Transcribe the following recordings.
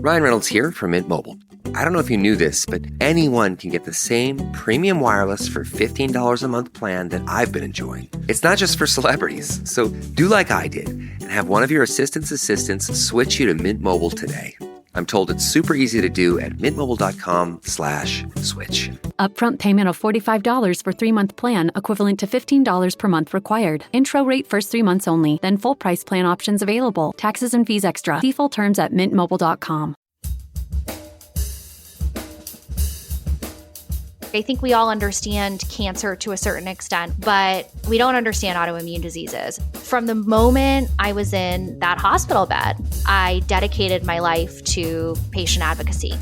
Ryan Reynolds here from Mint Mobile. I don't know if you knew this, but anyone can get the same premium wireless for $15 a month plan that I've been enjoying. It's not just for celebrities. So do like I did and have one of your assistants switch you to Mint Mobile today. I'm told it's super easy to do at mintmobile.com/switch. Upfront payment of $45 for 3-month plan, equivalent to $15 per month required. Intro rate first 3 months only, then full price plan options available. Taxes and fees extra. See full terms at mintmobile.com. I think we all understand cancer to a certain extent, but we don't understand autoimmune diseases. From the moment I was in that hospital bed, I dedicated my life to patient advocacy.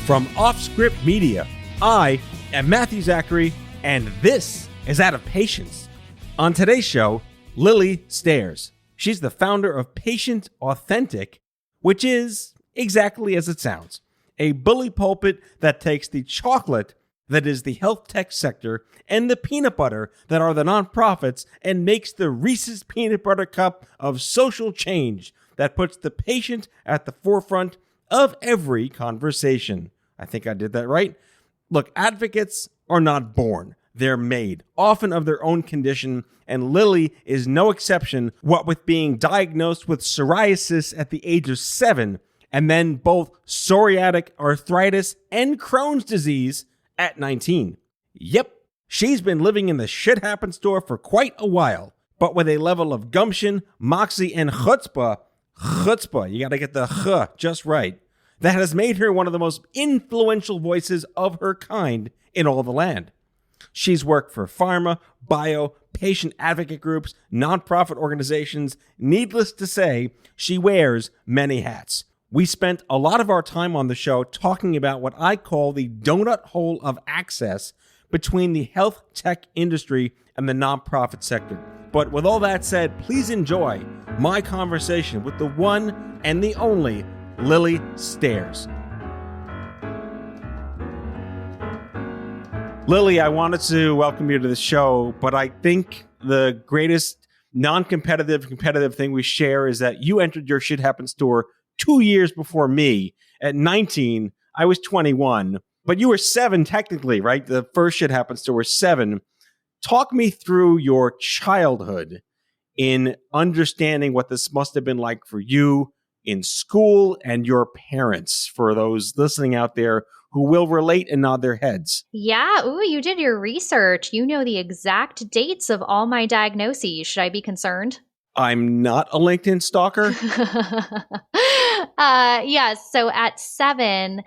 From Offscript Media, I am Matthew Zachary, and this is Out of Patience. On today's show, Lilly Stairs. She's the founder of Patient Authentic, which is exactly as it sounds. A bully pulpit that takes the chocolate that is the health tech sector and the peanut butter that are the nonprofits and makes the Reese's Peanut Butter Cup of social change that puts the patient at the forefront of every conversation. I think I did that right. Look, advocates are not born. They're made, often of their own condition, and Lilly is no exception, what with being diagnosed with psoriasis at the age of 7, and then both psoriatic arthritis and Crohn's disease at 19. Yep, she's been living in the shit happens store for quite a while, but with a level of gumption, moxie, and chutzpah, you gotta get the ch just right, that has made her one of the most influential voices of her kind in all the land. She's worked for pharma, bio, patient advocate groups, nonprofit organizations. Needless to say, she wears many hats. We spent a lot of our time on the show talking about what I call the donut hole of access between the health tech industry and the nonprofit sector. But with all that said, please enjoy my conversation with the one and the only Lilly Stairs. Lilly, I wanted to welcome you to the show, but I think the greatest non-competitive thing we share is that you entered your Shit Happens store 2 years before me. At 19, I was 21, but you were 7 technically, right? The first Shit Happens store was 7. Talk me through your childhood in understanding what this must have been like for you in school and your parents, for those listening out there who will relate and nod their heads. Yeah. Ooh, you did your research. You know the exact dates of all my diagnoses. Should I be concerned? I'm not a LinkedIn stalker. Yes. So at 7,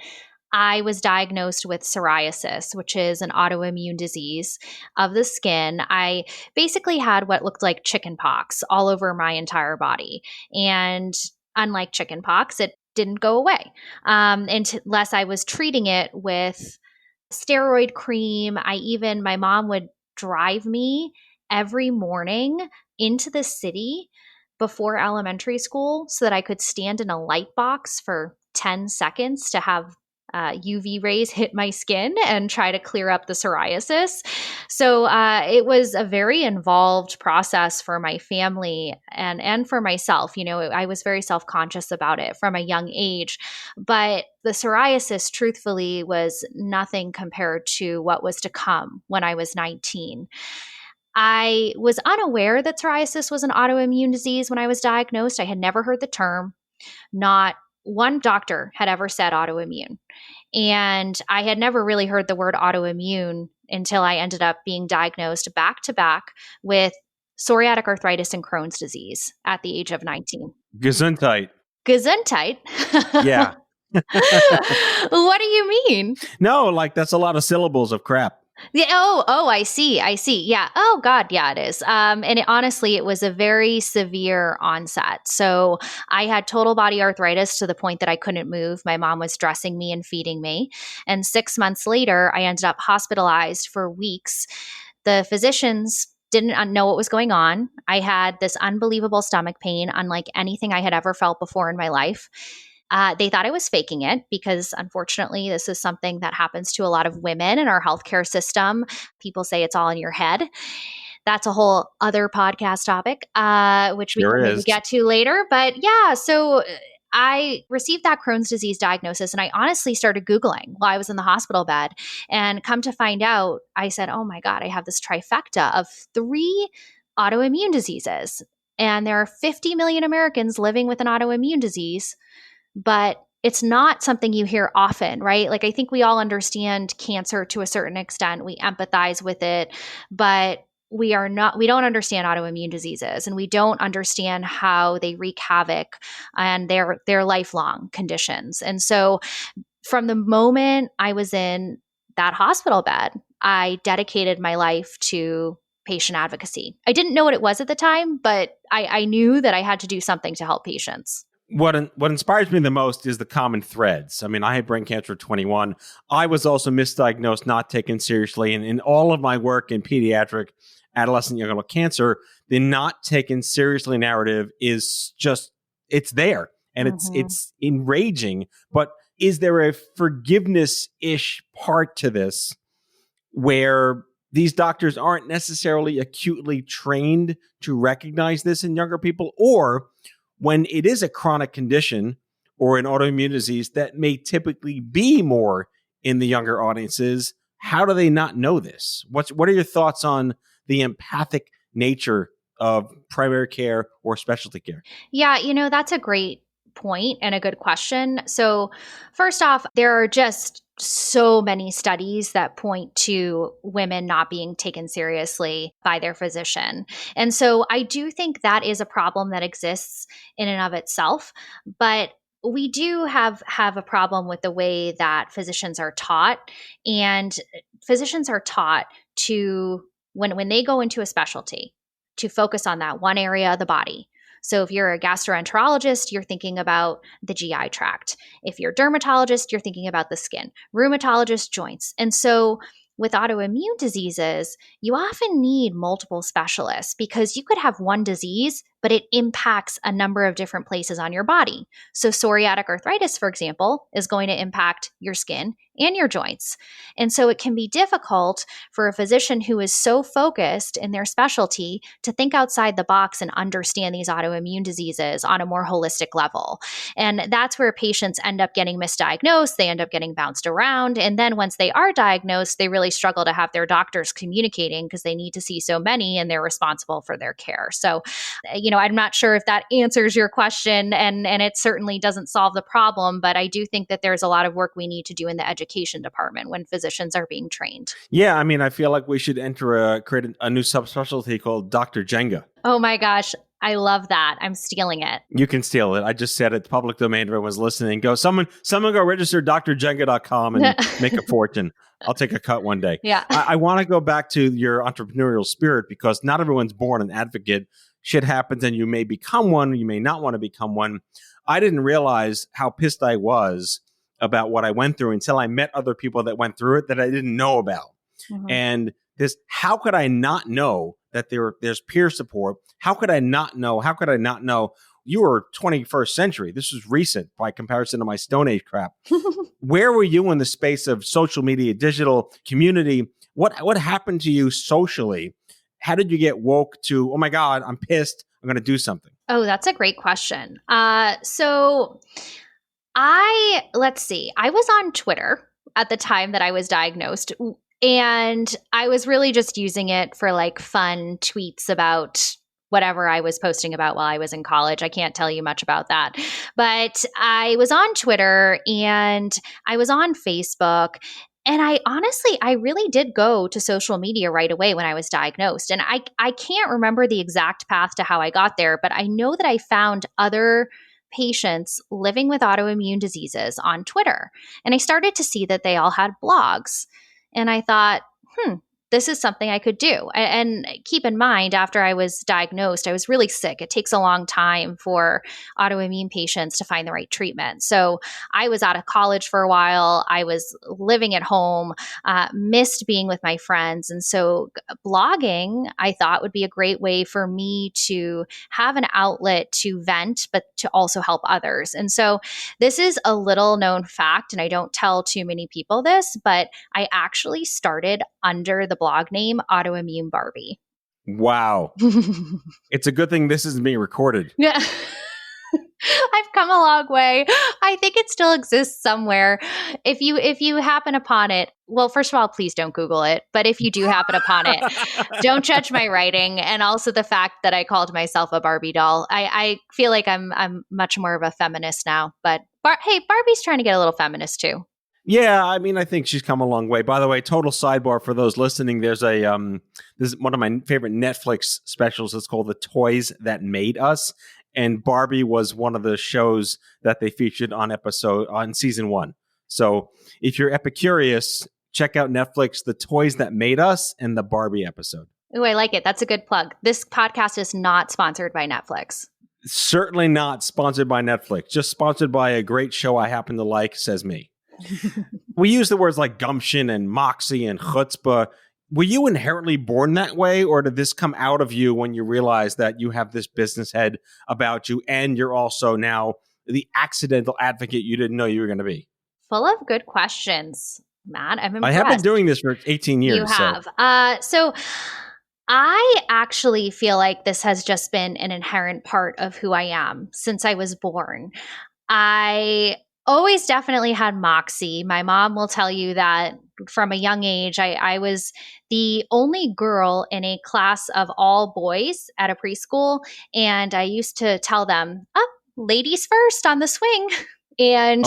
I was diagnosed with psoriasis, which is an autoimmune disease of the skin. I basically had what looked like chicken pox all over my entire body. And unlike chicken pox, it didn't go away unless I was treating it with steroid cream. My mom would drive me every morning into the city before elementary school so that I could stand in a light box for 10 seconds to have UV rays hit my skin and try to clear up the psoriasis. So it was a very involved process for my family and for myself. You know, I was very self-conscious about it from a young age. But the psoriasis, truthfully, was nothing compared to what was to come when I was 19. I was unaware that psoriasis was an autoimmune disease when I was diagnosed. I had never heard the term. Not one doctor had ever said autoimmune. And I had never really heard the word autoimmune until I ended up being diagnosed back to back with psoriatic arthritis and Crohn's disease at the age of 19. Gesundheit. Gesundheit? Yeah. What do you mean? No, like that's a lot of syllables of crap. Yeah. Oh, I see. Yeah. Oh, God. Yeah, it is. And honestly, it was a very severe onset. So I had total body arthritis to the point that I couldn't move. My mom was dressing me and feeding me. And 6 months later, I ended up hospitalized for weeks. The physicians didn't know what was going on. I had this unbelievable stomach pain, unlike anything I had ever felt before in my life. They thought I was faking it because, unfortunately, this is something that happens to a lot of women in our healthcare system. People say it's all in your head. That's a whole other podcast topic, which we Sure can maybe is. get to later. But yeah, so I received that Crohn's disease diagnosis, and I honestly started Googling while I was in the hospital bed. And come to find out, I said, oh my God, I have this trifecta of 3 autoimmune diseases. And there are 50 million Americans living with an autoimmune disease, but it's not something you hear often, right? Like, I think we all understand cancer to a certain extent. We empathize with it, but we don't understand autoimmune diseases, and we don't understand how they wreak havoc and their lifelong conditions. And so from the moment I was in that hospital bed, I dedicated my life to patient advocacy. I didn't know what it was at the time, but I knew that I had to do something to help patients. What inspires me the most is the common threads. I mean, I had brain cancer at 21. I was also misdiagnosed, not taken seriously. And in all of my work in pediatric, adolescent, young adult cancer, the not taken seriously narrative is just, it's there. And it's enraging. But is there a forgiveness-ish part to this where these doctors aren't necessarily acutely trained to recognize this in younger people? Or when it is a chronic condition or an autoimmune disease that may typically be more in the younger audiences, how do they not know this? What are your thoughts on the empathic nature of primary care or specialty care? Yeah, that's a great point and a good question. So, first off, there are just so many studies that point to women not being taken seriously by their physician. And so I do think that is a problem that exists in and of itself, but we do have a problem with the way that physicians are taught, and physicians are taught to when they go into a specialty to focus on that one area of the body. So if you're a gastroenterologist, you're thinking about the GI tract. If you're a dermatologist, you're thinking about the skin. Rheumatologist, joints. And so with autoimmune diseases, you often need multiple specialists because you could have one disease, but it impacts a number of different places on your body. So psoriatic arthritis, for example, is going to impact your skin and your joints. And so it can be difficult for a physician who is so focused in their specialty to think outside the box and understand these autoimmune diseases on a more holistic level. And that's where patients end up getting misdiagnosed. They end up getting bounced around. And then once they are diagnosed, they really struggle to have their doctors communicating because they need to see so many and they're responsible for their care. So, I'm not sure if that answers your question, and it certainly doesn't solve the problem, but I do think that there's a lot of work we need to do in the education department when physicians are being trained. Yeah, I mean, I feel like we should create a new subspecialty called Dr. Jenga. Oh my gosh. I love that. I'm stealing it. You can steal it. I just said it. Public domain. Everyone's listening. Go, someone go register drjenga.com and make a fortune. I'll take a cut one day. Yeah. I want to go back to your entrepreneurial spirit because not everyone's born an advocate. Shit happens and you may become one. You may not want to become one. I didn't realize how pissed I was about what I went through until I met other people that went through it that I didn't know about. Mm-hmm. And how could I not know that there's peer support? How could I not know? How could I not know? You were 21st century. This was recent by comparison to my Stone Age crap. Where were you in the space of social media, digital community? What happened to you socially? How did you get woke to, oh my God, I'm pissed, I'm going to do something? Oh, that's a great question. Let's see, I was on Twitter at the time that I was diagnosed. And I was really just using it for like fun tweets about whatever I was posting about while I was in college. I can't tell you much about that. But I was on Twitter and I was on Facebook. And I really did go to social media right away when I was diagnosed. And I can't remember the exact path to how I got there, but I know that I found other patients living with autoimmune diseases on Twitter. And I started to see that they all had blogs. And I thought, this is something I could do. And keep in mind, after I was diagnosed, I was really sick. It takes a long time for autoimmune patients to find the right treatment. So I was out of college for a while. I was living at home, missed being with my friends. And so blogging, I thought, would be a great way for me to have an outlet to vent, but to also help others. And so this is a little known fact, and I don't tell too many people this, but I actually started under the blog name Autoimmune Barbie. Wow. It's a good thing this isn't being recorded. Yeah. I've come a long way. I think it still exists somewhere. If you happen upon it, well, first of all, please don't Google it. But if you do happen upon it, don't judge my writing, and also the fact that I called myself a Barbie doll. I feel like I'm much more of a feminist now. But hey, Barbie's trying to get a little feminist too. Yeah, I mean, I think she's come a long way. By the way, total sidebar for those listening, there's a this is one of my favorite Netflix specials. It's called The Toys That Made Us. And Barbie was one of the shows that they featured on season 1. So if you're Epicurious, check out Netflix, The Toys That Made Us, and the Barbie episode. Oh, I like it. That's a good plug. This podcast is not sponsored by Netflix. Certainly not sponsored by Netflix. Just sponsored by a great show I happen to like, says me. We use the words like gumption and moxie and chutzpah. Were you inherently born that way, or did this come out of you when you realized that you have this business head about you and you're also now the accidental advocate you didn't know you were going to be? Full of good questions, Matt. I'm impressed. I have been doing this for 18 years. You have. So I actually feel like this has just been an inherent part of who I am since I was born. I always definitely had moxie. My mom will tell you that from a young age, I was the only girl in a class of all boys at a preschool. And I used to tell them, ladies first on the swing. And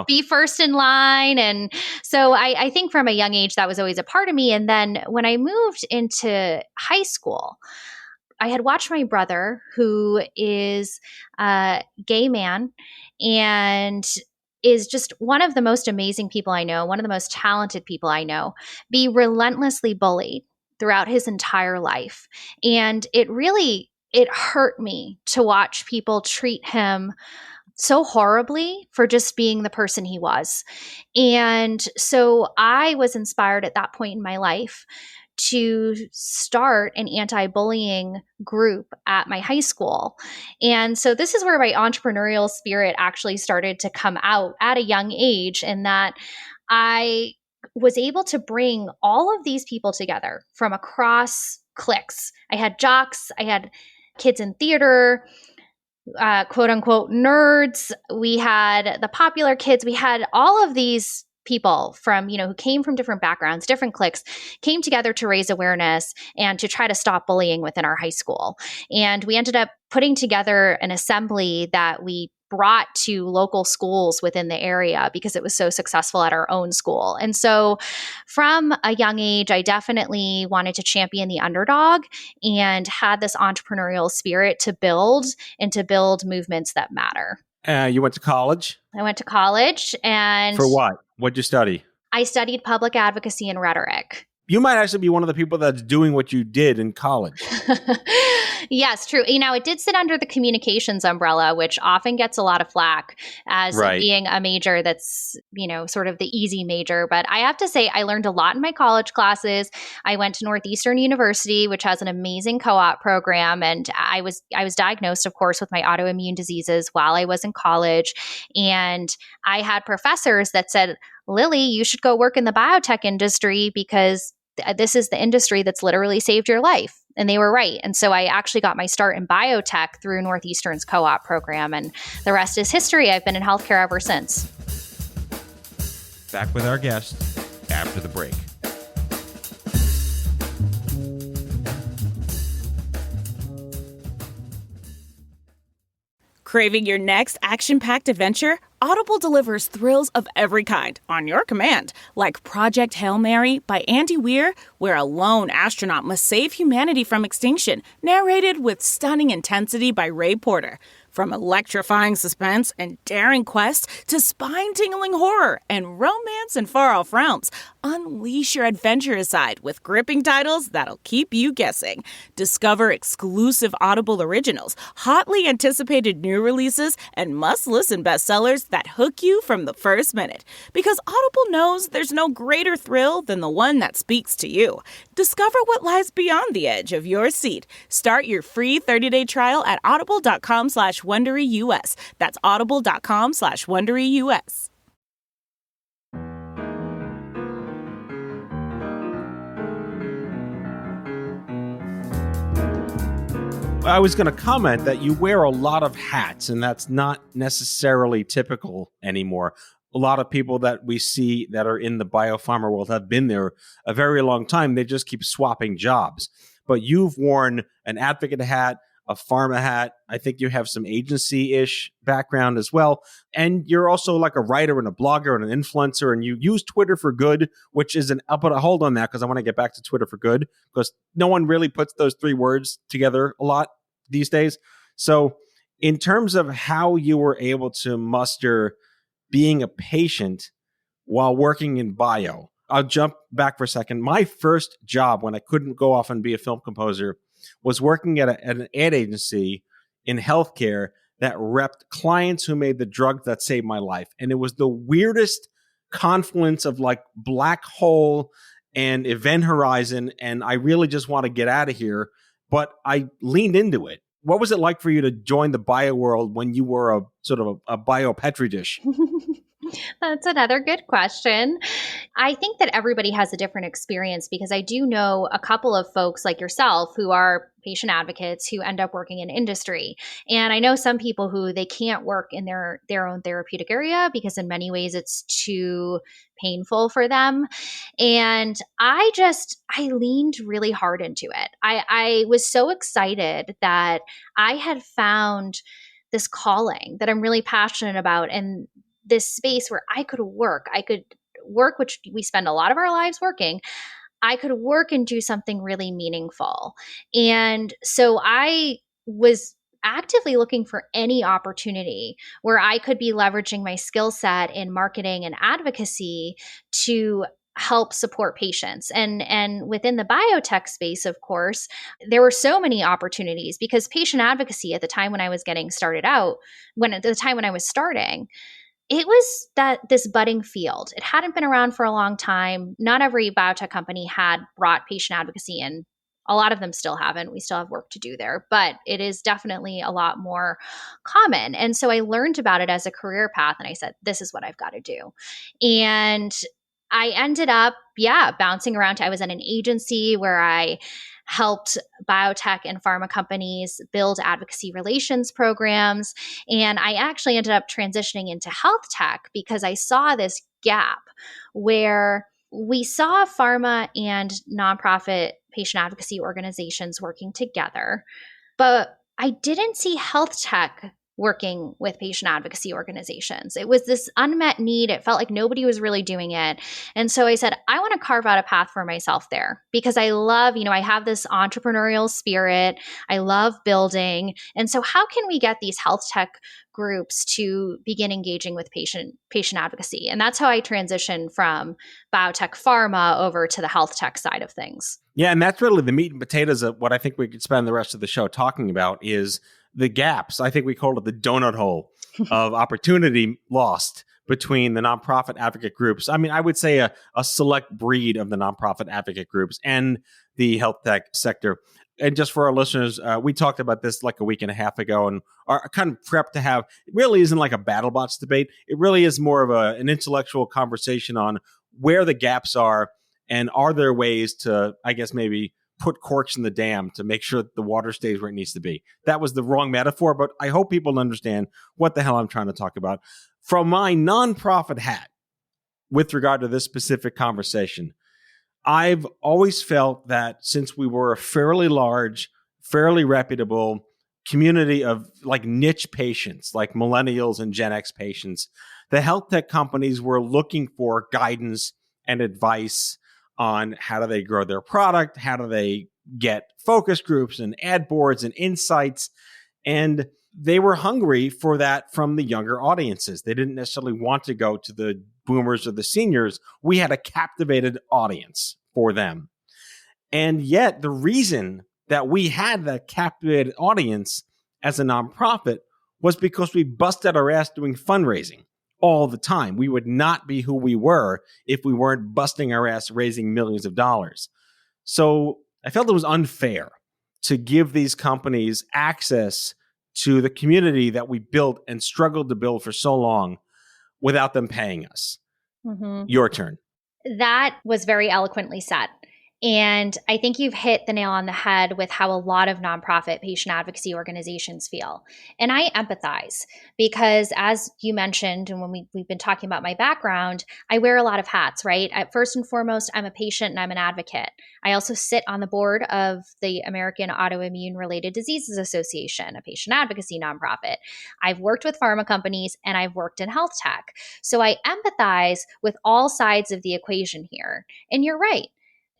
be first in line. And so I think from a young age, that was always a part of me. And then when I moved into high school, I had watched my brother, who is a gay man and is just one of the most amazing people I know, one of the most talented people I know, be relentlessly bullied throughout his entire life. And it hurt me to watch people treat him so horribly for just being the person he was. And so I was inspired at that point in my life to start an anti-bullying group at my high school. And so this is where my entrepreneurial spirit actually started to come out at a young age, in that I was able to bring all of these people together from across cliques. I had jocks, I had kids in theater, quote unquote nerds. We had the popular kids. We had all of these people from, who came from different backgrounds, different cliques, came together to raise awareness and to try to stop bullying within our high school. And we ended up putting together an assembly that we brought to local schools within the area because it was so successful at our own school. And so from a young age, I definitely wanted to champion the underdog and had this entrepreneurial spirit to build movements that matter. You went to college? I went to college. And for what? What'd you study? I studied public advocacy and rhetoric. You might actually be one of the people that's doing what you did in college. Yes, true. It did sit under the communications umbrella, which often gets a lot of flack as being a major that's, sort of the easy major. But I have to say, I learned a lot in my college classes. I went to Northeastern University, which has an amazing co-op program. And I was diagnosed, of course, with my autoimmune diseases while I was in college. And I had professors that said, Lilly, you should go work in the biotech industry because this is the industry that's literally saved your life. And they were right. And so I actually got my start in biotech through Northeastern's co-op program. And the rest is history. I've been in healthcare ever since. Back with our guest after the break. Craving your next action-packed adventure? Audible delivers thrills of every kind on your command, like Project Hail Mary by Andy Weir, where a lone astronaut must save humanity from extinction, narrated with stunning intensity by Ray Porter. From electrifying suspense and daring quest to spine-tingling horror and romance in far-off realms, unleash your adventurous side with gripping titles that'll keep you guessing. Discover exclusive Audible originals, hotly anticipated new releases, and must-listen bestsellers that hook you from the first minute. Because Audible knows there's no greater thrill than the one that speaks to you. Discover what lies beyond the edge of your seat. Start your free 30-day trial at audible.com/WonderyUS. That's audible.com/WonderyUS. I was going to comment that you wear a lot of hats, and that's not necessarily typical anymore. A lot of people that we see that are in the biopharma world have been there a very long time. They just keep swapping jobs. But you've worn an advocate hat, a pharma hat. I think you have some agency-ish background as well. And you're also like a writer and a blogger and an influencer, and you use Twitter for Good, which is I'll put a hold on that because I want to get back to Twitter for Good because no one really puts those three words together a lot these days. So in terms of how you were able to muster being a patient while working in bio, I'll jump back for a second. My first job when I couldn't go off and be a film composer was working at an ad agency in healthcare that repped clients who made the drug that saved my life. And it was the weirdest confluence of like black hole and event horizon. And I really just want to get out of here. But I leaned into it. What was it like for you to join the bio world when you were a sort of a bio petri dish? That's another good question. I think that everybody has a different experience because I do know a couple of folks like yourself who are patient advocates who end up working in industry. And I know some people who they can't work in their own therapeutic area because in many ways it's too painful for them. And I leaned really hard into it. I was so excited that I had found this calling that I'm really passionate about and this space where I could work, which we spend a lot of our lives working. I could work and do something really meaningful. And so I was actively looking for any opportunity where I could be leveraging my skill set in marketing and advocacy to help support patients. And within the biotech space, of course, there were so many opportunities because patient advocacy at the time when I was getting started out, at the time when I was starting, it was this budding field. It hadn't been around for a long time. Not every biotech company had brought patient advocacy in. A lot of them still haven't. We still have work to do there, but it is definitely a lot more common. And so I learned about it as a career path and I said, this is what I've got to do. And I ended up, bouncing around. I was at an agency where I helped biotech and pharma companies build advocacy relations programs. And I actually ended up transitioning into health tech because I saw this gap where we saw pharma and nonprofit patient advocacy organizations working together, but I didn't see health tech working with patient advocacy organizations. It was this unmet need. It felt like nobody was really doing it. And so I said, I want to carve out a path for myself there because I love, I have this entrepreneurial spirit. I love building. And so how can we get these health tech groups to begin engaging with patient advocacy? And that's how I transitioned from biotech pharma over to the health tech side of things. Yeah, and that's really the meat and potatoes of what I think we could spend the rest of the show talking about is the gaps. I think we called it the donut hole of opportunity lost between the nonprofit advocate groups. I mean, I would say a select breed of the nonprofit advocate groups and the health tech sector. And just for our listeners, we talked about this like a week and a half ago and are kind of prepped to have, it really isn't like a BattleBots debate. It really is more of an intellectual conversation on where the gaps are and are there ways to, I guess, maybe put corks in the dam to make sure that the water stays where it needs to be. That was the wrong metaphor, but I hope people understand what the hell I'm trying to talk about. From my nonprofit hat, with regard to this specific conversation, I've always felt that since we were a fairly large, fairly reputable community of like niche patients, like millennials and Gen X patients, the health tech companies were looking for guidance and advice on how do they grow their product, how do they get focus groups and ad boards and insights. And they were hungry for that from the younger audiences. They didn't necessarily want to go to the boomers or the seniors. We had a captivated audience for them. And yet the reason that we had that captivated audience as a nonprofit was because we busted our ass doing fundraising all the time. We would not be who we were if we weren't busting our ass raising millions of dollars. So I felt it was unfair to give these companies access to the community that we built and struggled to build for so long without them paying us. Mm-hmm. Your turn. That was very eloquently said. And I think you've hit the nail on the head with how a lot of nonprofit patient advocacy organizations feel. And I empathize because, as you mentioned, and when we've been talking about my background, I wear a lot of hats, right? First and foremost, I'm a patient and I'm an advocate. I also sit on the board of the American Autoimmune Related Diseases Association, a patient advocacy nonprofit. I've worked with pharma companies and I've worked in health tech. So I empathize with all sides of the equation here. And you're right.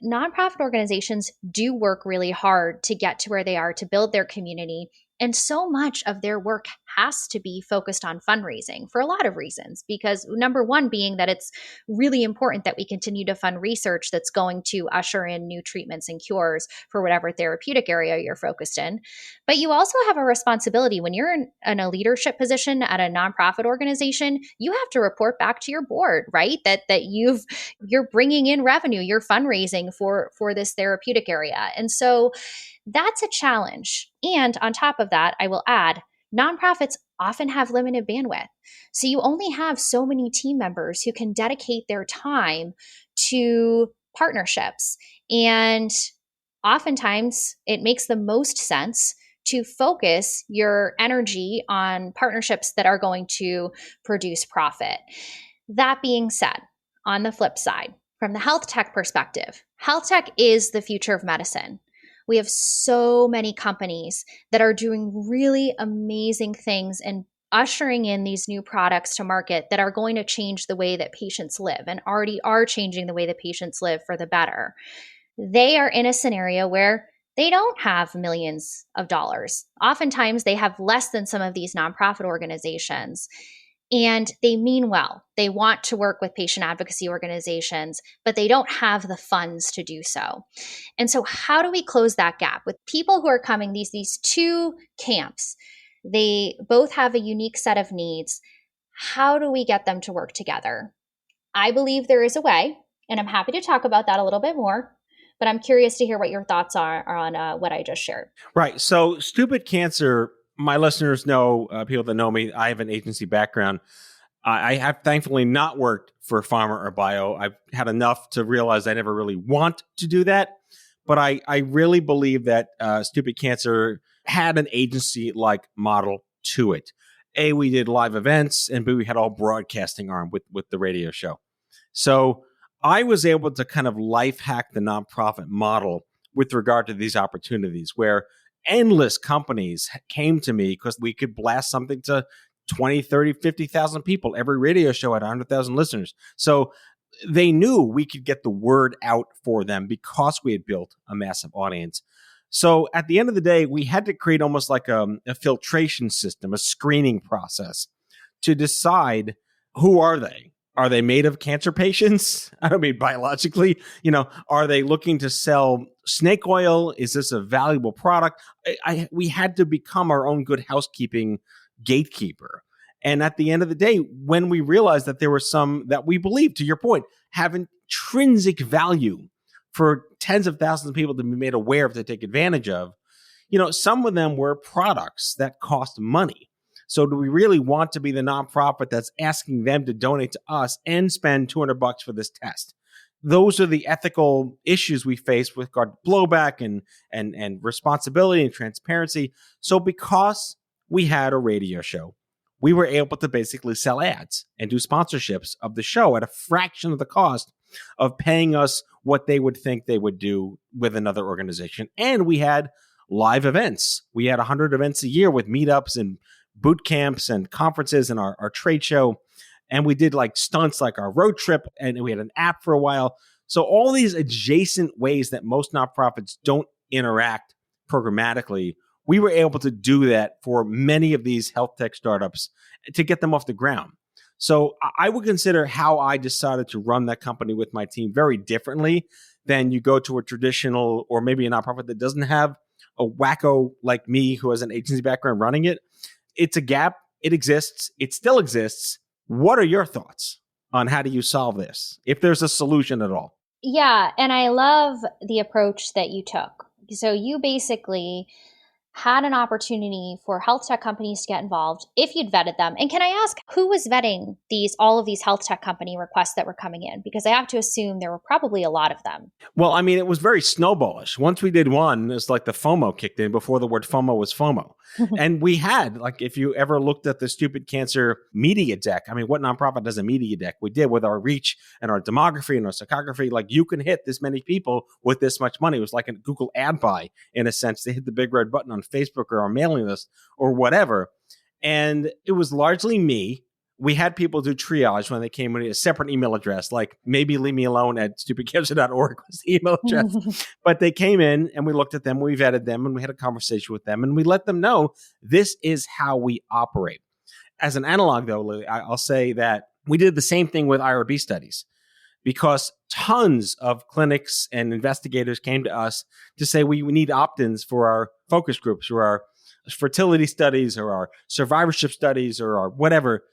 Nonprofit organizations do work really hard to get to where they are, to build their community. And so much of their work has to be focused on fundraising for a lot of reasons, because number one being that it's really important that we continue to fund research that's going to usher in new treatments and cures for whatever therapeutic area you're focused in. But you also have a responsibility when you're in a leadership position at a nonprofit organization. You have to report back to your board, right? That you're bringing in revenue, you're fundraising for this therapeutic area. And so that's a challenge. And on top of that, I will add, nonprofits often have limited bandwidth. So you only have so many team members who can dedicate their time to partnerships. And oftentimes it makes the most sense to focus your energy on partnerships that are going to produce profit. That being said, on the flip side, from the health tech perspective, health tech is the future of medicine. We have so many companies that are doing really amazing things and ushering in these new products to market that are going to change the way that patients live and already are changing the way that patients live for the better. They are in a scenario where they don't have millions of dollars. Oftentimes, they have less than some of these nonprofit organizations. And they mean well. They want to work with patient advocacy organizations, but they don't have the funds to do so. And so how do we close that gap with people who are coming, these two camps? They both have a unique set of needs. How do we get them to work together? I believe there is a way, and I'm happy to talk about that a little bit more, but I'm curious to hear what your thoughts are on what I just shared. Right. So Stupid Cancer, my listeners know, people that know me, I have an agency background. I have thankfully not worked for pharma or bio. I've had enough to realize I never really want to do that. But I really believe that Stupid Cancer had an agency-like model to it. A, we did live events, and B, we had all broadcasting arm with the radio show. So I was able to kind of life hack the nonprofit model with regard to these opportunities where endless companies came to me because we could blast something to 20, 30, 50,000 people. Every radio show had 100,000 listeners. So they knew we could get the word out for them because we had built a massive audience. So at the end of the day, we had to create almost like a filtration system, a screening process to decide who are they? Are they made of cancer patients? I don't mean biologically. Are they looking to sell snake oil? Is this a valuable product? We had to become our own good housekeeping gatekeeper. And at the end of the day, when we realized that there were some that we believe, to your point, have intrinsic value for tens of thousands of people to be made aware of, to take advantage of, some of them were products that cost money. So do we really want to be the nonprofit that's asking them to donate to us and spend $200 for this test? Those are the ethical issues we face with regard to blowback and responsibility and transparency. So because we had a radio show, we were able to basically sell ads and do sponsorships of the show at a fraction of the cost of paying us what they would think they would do with another organization. And we had live events. We had 100 events a year with meetups and boot camps and conferences and our trade show. And we did like stunts like our road trip, and we had an app for a while. So all these adjacent ways that most nonprofits don't interact programmatically, we were able to do that for many of these health tech startups to get them off the ground. So I would consider how I decided to run that company with my team very differently than you go to a traditional or maybe a nonprofit that doesn't have a wacko like me who has an agency background running it. It's a gap. It exists. It still exists. What are your thoughts on how do you solve this, if there's a solution at all? Yeah, and I love the approach that you took. So you basically had an opportunity for health tech companies to get involved if you'd vetted them. And can I ask who was vetting all of these health tech company requests that were coming in? Because I have to assume there were probably a lot of them. Well, I mean, it was very snowballish. Once we did one, it's like the FOMO kicked in before the word FOMO was FOMO. And we had, like, if you ever looked at the Stupid Cancer media deck, I mean, what nonprofit does a media deck? We did with our reach and our demography and our psychography. Like, you can hit this many people with this much money. It was like a Google ad buy, in a sense. They hit the big red button on Facebook or our mailing list or whatever. And it was largely me. We had people do triage when they came with a separate email address, like maybe leave me alone at stupidcancer.org was the email address. But they came in and we looked at them, we vetted them, and we had a conversation with them, and we let them know this is how we operate. As an analog, though, Lily, I'll say that we did the same thing with IRB studies, because tons of clinics and investigators came to us to say we need opt-ins for our focus groups or our fertility studies or our survivorship studies or our whatever.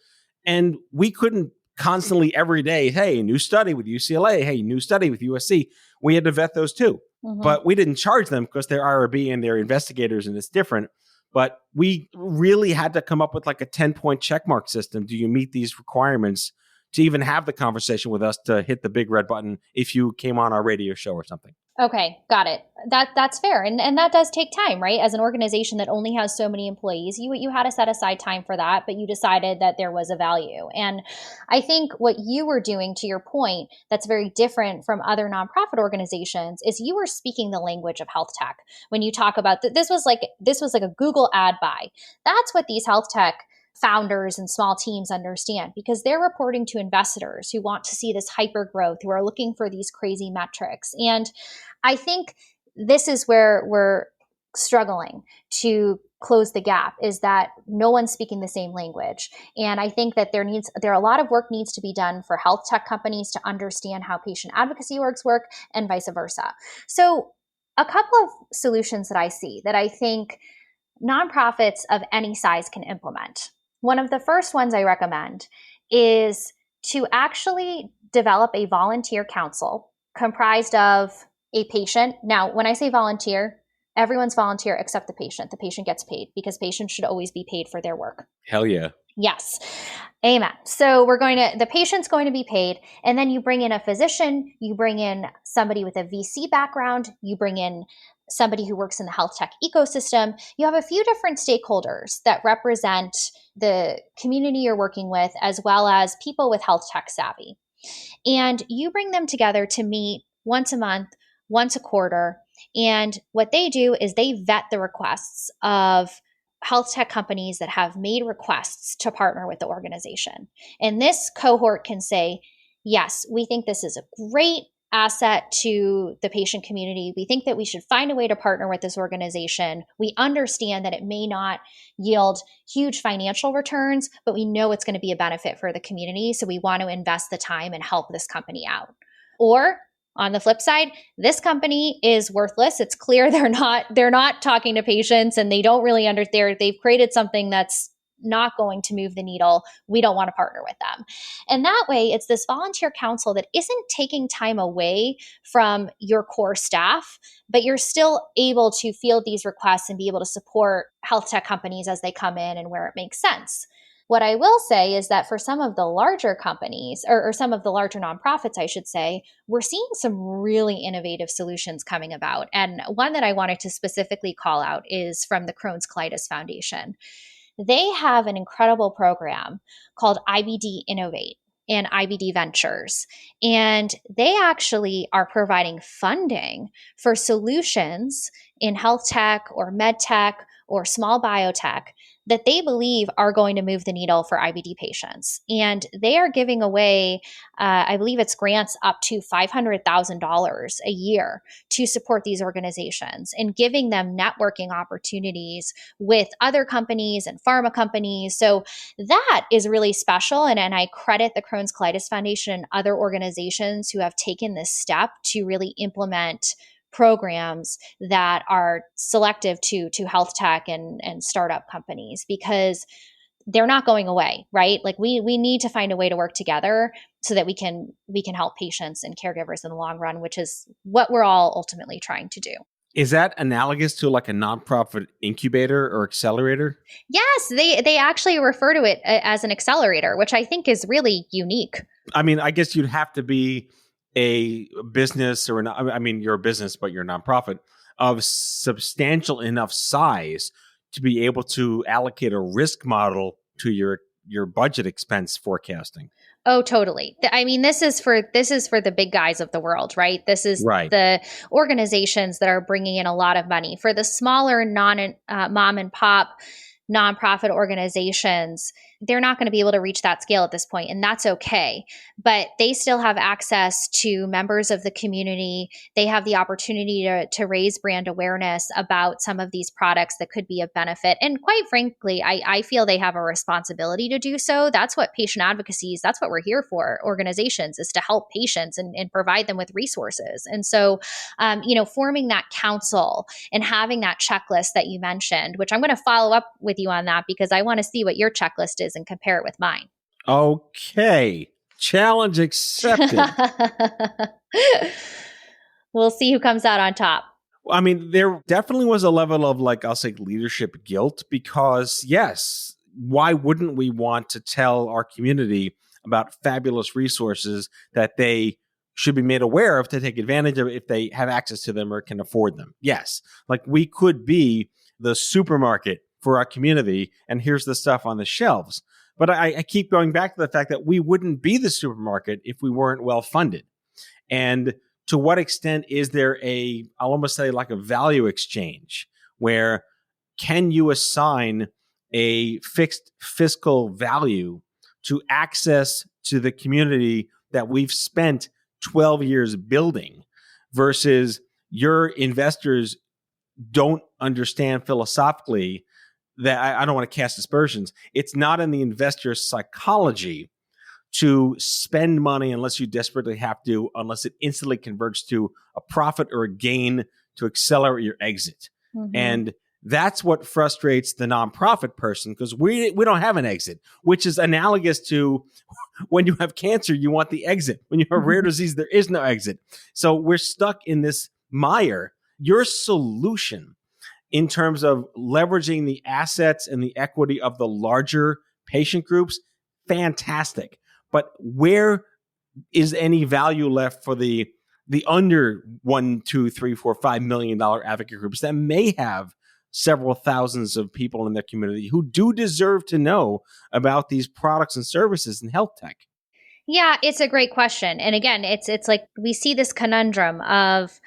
And we couldn't constantly every day, hey, new study with UCLA, hey, new study with USC. We had to vet those too. But we didn't charge them because they're IRB and they're investigators and it's different. But we really had to come up with like a 10-point checkmark system. Do you meet these requirements to even have the conversation with us to hit the big red button if you came on our radio show or something? Okay, got it. That's fair. And that does take time, right? As an organization that only has so many employees, you had to set aside time for that, but you decided that there was a value. And I think what you were doing, to your point, that's very different from other nonprofit organizations, is you were speaking the language of health tech. When you talk about this was like a Google ad buy. That's what these health tech founders and small teams understand, because they're reporting to investors who want to see this hyper growth, who are looking for these crazy metrics. And I think this is where we're struggling to close the gap, is that no one's speaking the same language. And I think that there are a lot of work needs to be done for health tech companies to understand how patient advocacy orgs work and vice versa. So a couple of solutions that I see that I think nonprofits of any size can implement. One of the first ones I recommend is to actually develop a volunteer council comprised of a patient. Now, when I say volunteer, everyone's volunteer except the patient. The patient gets paid, because patients should always be paid for their work. Hell yeah. Yes. Amen. So the patient's going to be paid. And then you bring in a physician, you bring in somebody with a VC background, you bring in somebody who works in the health tech ecosystem. You have a few different stakeholders that represent the community you're working with, as well as people with health tech savvy. And you bring them together to meet once a month, once a quarter. And what they do is they vet the requests of health tech companies that have made requests to partner with the organization. And this cohort can say, yes, we think this is a great asset to the patient community. We think that we should find a way to partner with this organization. We understand that it may not yield huge financial returns, but we know it's going to be a benefit for the community. So we want to invest the time and help this company out. Or on the flip side, this company is worthless. It's clear they're not talking to patients, and they don't really understand. They've created something that's not going to move the needle. We don't want to partner with them. And that way, it's this volunteer council that isn't taking time away from your core staff, but you're still able to field these requests and be able to support health tech companies as they come in and where it makes sense. What I will say is that for some of the larger companies, or some of the larger nonprofits, I should say, we're seeing some really innovative solutions coming about. And one that I wanted to specifically call out is from the Crohn's Colitis Foundation. They have an incredible program called IBD Innovate and IBD Ventures. And they actually are providing funding for solutions in health tech or med tech or small biotech that they believe are going to move the needle for IBD patients. And they are giving away, I believe it's grants up to $500,000 a year to support these organizations and giving them networking opportunities with other companies and pharma companies. So that is really special. And I credit the Crohn's Colitis Foundation and other organizations who have taken this step to really implement programs that are selective to health tech and startup companies, because they're not going away, right? Like we need to find a way to work together so that we can help patients and caregivers in the long run, which is what we're all ultimately trying to do. Is that analogous to like a nonprofit incubator or accelerator? Yes, they actually refer to it as an accelerator, which I think is really unique. I mean, I guess you'd have to be a business or you're a business, but you're a nonprofit of substantial enough size to be able to allocate a risk model to your budget expense forecasting. Oh, totally. I mean, this is for the big guys of the world, right? This is Right. the organizations that are bringing in a lot of money. For the smaller mom and pop nonprofit organizations, they're not going to be able to reach that scale at this point, and that's okay. But they still have access to members of the community. They have the opportunity to raise brand awareness about some of these products that could be of benefit. And quite frankly, I feel they have a responsibility to do so. That's what patient advocacy is. That's what we're here for, organizations, is to help patients and provide them with resources. And so, forming that council and having that checklist that you mentioned, which I'm going to follow up with you on that because I want to see what your checklist is and compare it with mine. Okay. Challenge accepted. We'll see who comes out on top. I mean, there definitely was a level of, like, I'll say leadership guilt because, yes, why wouldn't we want to tell our community about fabulous resources that they should be made aware of to take advantage of if they have access to them or can afford them? Yes. Like, we could be the supermarket for our community, and here's the stuff on the shelves. But I keep going back to the fact that we wouldn't be the supermarket if we weren't well funded. And to what extent is there I'll almost say like a value exchange where can you assign a fixed fiscal value to access to the community that we've spent 12 years building versus your investors don't understand philosophically that I don't want to cast aspersions. It's not in the investor's psychology to spend money unless you desperately have to, unless it instantly converts to a profit or a gain to accelerate your exit. Mm-hmm. And that's what frustrates the nonprofit person because we don't have an exit, which is analogous to when you have cancer, you want the exit. When you have rare disease, there is no exit. So we're stuck in this mire. Your solution in terms of leveraging the assets and the equity of the larger patient groups, fantastic. But where is any value left for the under $1, $2, $3, $4, $5 million advocate groups that may have several thousands of people in their community who do deserve to know about these products and services in health tech? Yeah, it's a great question. And again, it's like we see this conundrum of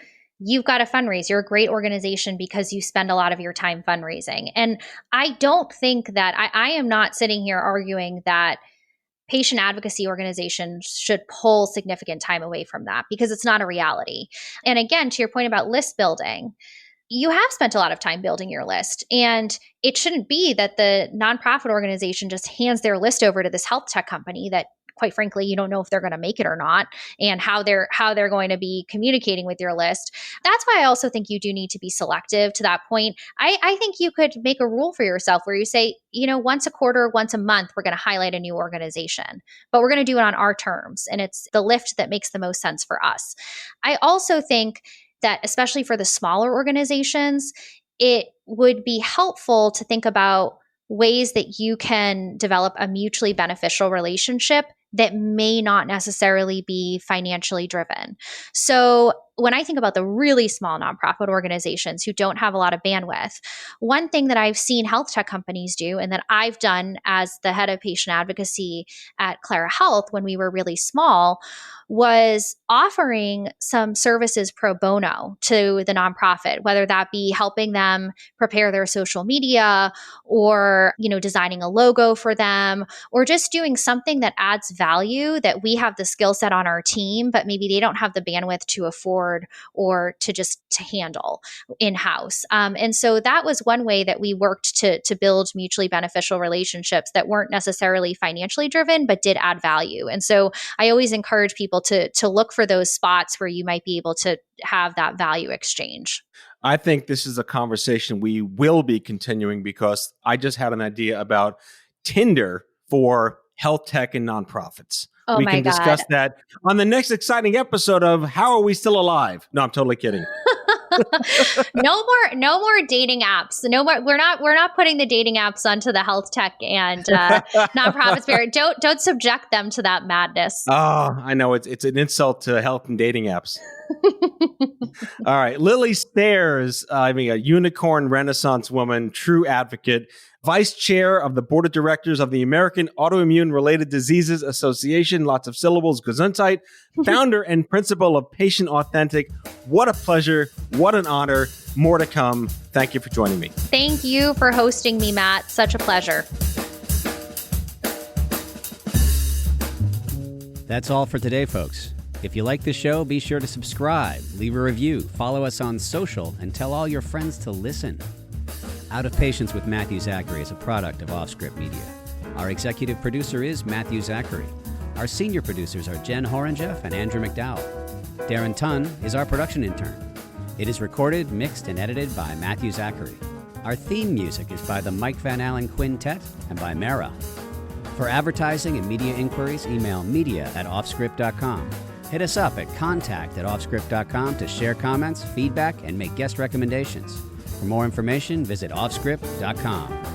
you've got to fundraise. You're a great organization because you spend a lot of your time fundraising. And I don't think that I am not sitting here arguing that patient advocacy organizations should pull significant time away from that because it's not a reality. And again, to your point about list building, you have spent a lot of time building your list. And it shouldn't be that the nonprofit organization just hands their list over to this health tech company that, quite frankly, you don't know if they're going to make it or not and how they're going to be communicating with your list. That's why I also think you do need to be selective to that point. I think you could make a rule for yourself where you say, once a quarter, once a month, we're going to highlight a new organization, but we're going to do it on our terms. And it's the lift that makes the most sense for us. I also think that especially for the smaller organizations, it would be helpful to think about ways that you can develop a mutually beneficial relationship that may not necessarily be financially driven. So when I think about the really small nonprofit organizations who don't have a lot of bandwidth, one thing that I've seen health tech companies do, and that I've done as the head of patient advocacy at Clara Health when we were really small, was offering some services pro bono to the nonprofit, whether that be helping them prepare their social media or, designing a logo for them, or just doing something that adds value that we have the skill set on our team, but maybe they don't have the bandwidth to afford or to handle in-house. And so that was one way that we worked to build mutually beneficial relationships that weren't necessarily financially driven, but did add value. And so I always encourage people to look for those spots where you might be able to have that value exchange. I think this is a conversation we will be continuing because I just had an idea about Tinder for health tech and nonprofits. Oh we my can God. discuss that on the next exciting episode of How Are We Still Alive? No, I'm totally kidding. No more dating apps. No more. We're not putting the dating apps onto the health tech and nonprofit spirit. Don't subject them to that madness. Oh, I know it's an insult to health and dating apps. All right, Lilly Stairs, a unicorn Renaissance woman, true advocate, vice chair of the board of directors of the American Autoimmune Related Diseases Association, lots of syllables, Gesundheit, founder and principal of Patient Authentic. What a pleasure. What an honor. More to come. Thank you for joining me. Thank you for hosting me, Matt. Such a pleasure. That's all for today, folks. If you like the show, be sure to subscribe, leave a review, follow us on social, and tell all your friends to listen. Out of Patience with Matthew Zachary is a product of Offscript Media. Our executive producer is Matthew Zachary. Our senior producers are Jen Horangeff and Andrew McDowell. Darren Tunn is our production intern. It is recorded, mixed, and edited by Matthew Zachary. Our theme music is by the Mike Van Allen Quintet and by Mara. For advertising and media inquiries, email media@offscript.com. Hit us up at contact@offscript.com to share comments, feedback, and make guest recommendations. For more information, visit offscript.com.